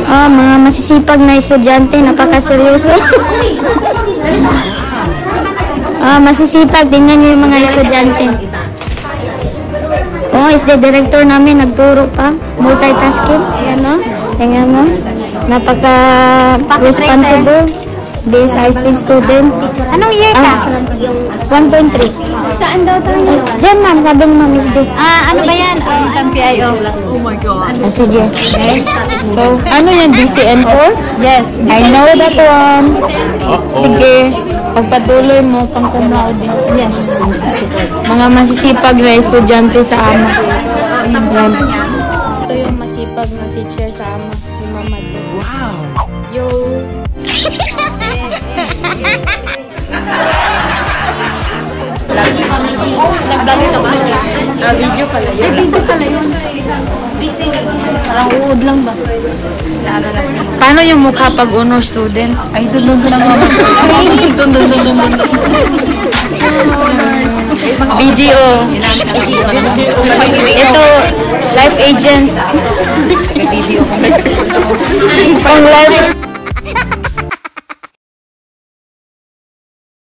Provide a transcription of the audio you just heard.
Mga masisipag na estudyante, napakaseryoso. Masisipag, tingnan nyo yung mga estudyante. Is the director namin, nagturo pa. Multitasking. Ayan o. Tingnan mo. Napaka-responsible. BSIST student. Anong year ka? 1.3. Saan daw tayo? Diyan ma'am, sabi ni ma'am is this. Ano ba yan? PIO. Oh my God. Sige. Next. So, ano yan? DCN4? Yes. I know that one. Sige. Pagpatuloy mo, pang cum laude. Yes. Mga masisipag na estudyante sa AMA. Yan. Ito yung masipag na teacher sa AMA. Si Mama D. Wow! Yo! Nag-vlog ito ba? Video pala yun. Video pala yun. Parang uod lang ba? Paano yung mukha pag honor student? Ay, dun lang mama. Dun. Video. Ito, life agent. Video. Pang life.